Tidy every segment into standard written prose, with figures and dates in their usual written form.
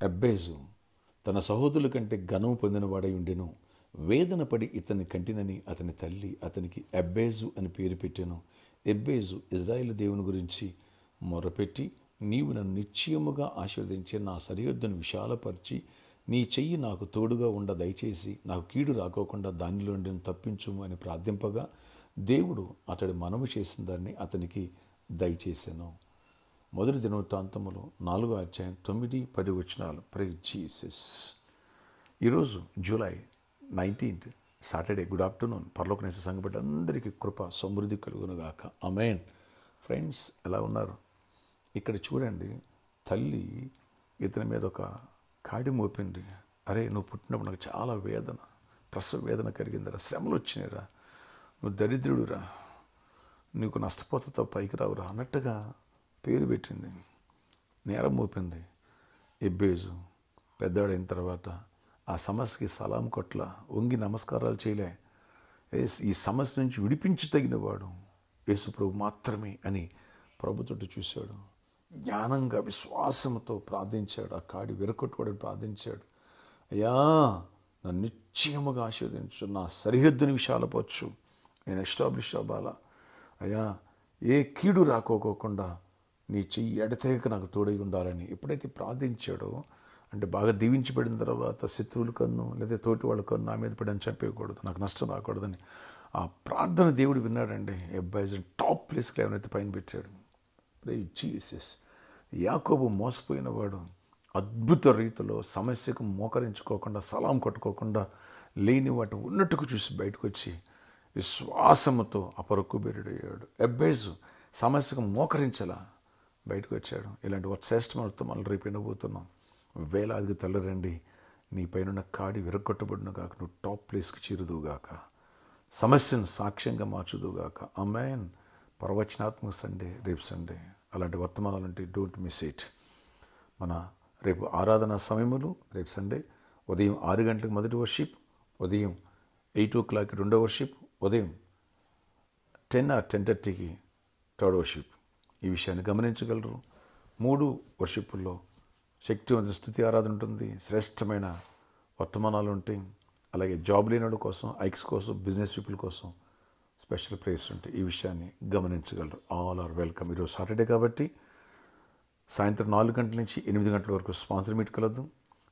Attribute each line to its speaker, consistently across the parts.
Speaker 1: ఎబ్బేజు తన సహోదరుల కంటే ఘనము పొందినవాడై ఉండెను. వేదన పడి ఇతన్ని కంటినని అతని తల్లి అతనికి ఎబ్బేజు అని పేరు పెట్టెను. ఎబ్బేజు ఇజ్రాయేలు దేవుని గురించి మొరపెట్టి, నీవు నన్ను నిశ్చయముగా ఆశీర్వదించి నా సరిహద్దును విశాలపరిచి నీ చెయ్యి నాకు తోడుగా ఉండ దయచేసి నాకు కీడు రాకోకుండా దానిలో నుండి తప్పించుము అని ప్రార్థింపగా దేవుడు అతడు మనవి చేసిన దాన్ని అతనికి దయచేసాను. మొదటి దినవృత్తాంతములు 4వ అధ్యాయం 9-10 వచనాలు. Praise Jesus. ఈరోజు July 19th Saturday. Good afternoon. పరలోకనేసే సంఘ బిడ్డలందరికీ కృప సమృద్ధి కలుగునుగాక. ఆమేన్. ఫ్రెండ్స్, ఎలా ఉన్నారు? ఇక్కడ చూడండి, తల్లి ఇతని మీద ఒక కాడి మోపింది. అరే, నువ్వు పుట్టినప్పుడు నాకు చాలా వేదన, ప్రసవ వేదన కలిగిందిరా, శ్రమలు వచ్చినాయిరా, నువ్వు దరిద్రుడురా, నీకు నష్టపోతతో పైకి రావురా అన్నట్టుగా పేరు పెట్టింది, నేరం మోపింది. ఎబ్బేజు పెద్దవాడైన తర్వాత ఆ సమస్యకి సలాం కొట్ల, వంగి నమస్కారాలు చేయలే. ఈ సమస్య నుంచి విడిపించి తగినవాడు యేసు ప్రభు మాత్రమే అని ప్రభుతోటి చూశాడు. జ్ఞానంగా విశ్వాసంతో ప్రార్థించాడు. ఆ కాడి విరగొట్టువాడని ప్రార్థించాడు. అయ్యా, నన్ను నిశ్చయముగా ఆశీర్వదించు, నా సరిహద్దుని విశాలపరచు, నేను ఎస్టాబ్లిష్ అవ్వాలా. అయ్యా, ఏ కీడు రాకోకుండా నీ చెయ్యి ఎడతెగక నాకు తోడై ఉండాలని ఎప్పుడైతే ప్రార్థించాడో, అంటే బాగా దీవించబడిన తర్వాత శత్రువుల కన్ను లేదా తోటి వాళ్ళ కన్ను నా మీద పడని చెప్పకూడదు, నాకు నష్టం రాకూడదని ఆ ప్రార్థన దేవుడు విన్నాడండి. ఎబ్బేజుని టాప్ ప్లేస్కి ఎవరైతే పైన పెట్టాడు. Praise Jesus. యాకోబు మోసపోయినవాడు అద్భుత రీతిలో సమస్యకు మోకరించుకోకుండా, సలాం కొట్టుకోకుండా, లేని వాటి ఉన్నట్టుకు చూసి బయటకు వచ్చి విశ్వాసముతో అపరక్కుబెరుడయ్యాడు. ఎబ్బేజు సమస్యకు మోకరించలా బయటకు వచ్చాడు. ఇలాంటి ఒక శ్రేష్టమతో మనం రేపు వినబోతున్నాం. వేలాదిగా తల్లరండి, నీ పైన కాడి విరగొట్టబడిన గాక, నువ్వు టాప్ ప్లేస్కి చేరుదువుగాక, సమస్యను సాక్ష్యంగా మార్చుదువుగాక. ఆమేన్. ప్రవచనాత్మక సండే రేపు సండే. అలాంటి వర్తమానాలు అంటే డోంట్ మిస్ ఇట్. మన రేపు ఆరాధన సమయములు రేపు సండే ఉదయం 6 గంటలకు మొదటి వర్షిప్, ఉదయం 8 o'clock రెండో వర్షిప్, ఉదయం 10 or 10:30కి థర్డ్ వర్షిప్. ఈ విషయాన్ని గమనించగలరు. 3 వర్షిప్పుల్లో శక్తివంత స్తుతి ఆరాధన ఉంటుంది, శ్రేష్టమైన వర్తమానాలు ఉంటాయి. అలాగే జాబ్ లేని వాళ్ళ కోసం, ఐక్స్ కోసం, బిజినెస్ పీపుల్ కోసం స్పెషల్ ప్రేయర్స్ ఉంటాయి. ఈ విషయాన్ని గమనించగలరు. All are welcome. ఈరోజు సాటర్డే కాబట్టి సాయంత్రం 4 గంటల నుంచి 8 గంటల వరకు స్పాన్సర్ మీట్ కలదు.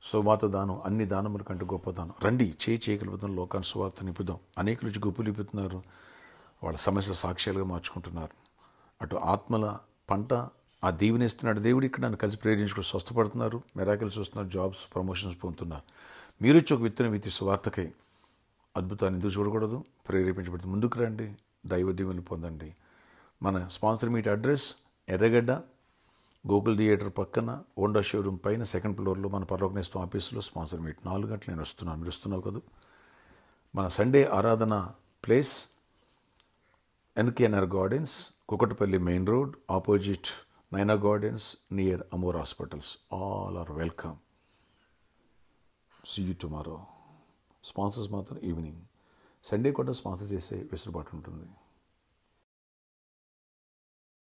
Speaker 1: సువార్త దానం అన్ని దానముల కంటే గొప్ప దానం. రండి, చేయగలుగుతాం, లోకాన్ని సువార్త నింపుదాం. అనేకుల నుంచి గుప్పులు నింపుతున్నారు, వాళ్ళ సమస్య సాక్ష్యాలుగా మార్చుకుంటున్నారు. అటు ఆత్మల పంట ఆ దీవెనిస్తున్నాడు దేవుడు. ఇక్కడ నన్ను కలిసి ప్రేరించుకుని స్వస్థపడుతున్నారు, మెరాకిల్స్ చూస్తున్నారు, జాబ్స్, ప్రమోషన్స్ పొందుతున్నారు. మీరు వచ్చి ఒక విత్తనం విత్తి సువార్తకై అద్భుతాన్ని ఎందుకు చూడకూడదు? ప్రేరేపించబడుతుంది. ముందుకు రండి, దైవ దీవెనలు పొందండి. మన స్పాన్సర్ మీట్ అడ్రస్ ఎర్రగడ్డ, గూగుల్ థియేటర్ పక్కన, హోండా షోరూమ్ పైన 2nd floorలో మన పరలోకనేస్తం ఆఫీసులో స్పాన్సర్ మీట్. 4 గంటలు నేను వస్తున్నాను, మీరు వస్తున్నావు కదా. మన సండే ఆరాధన place NKNR gardens, Kukatpally main road, opposite Naina gardens, near Amor hospitals. All are welcome. See you tomorrow. Sponsors మాత్రం ఈవినింగ్. సండే కూడా స్పాన్సర్ చేసే వెసులుబాటు ఉంటుంది.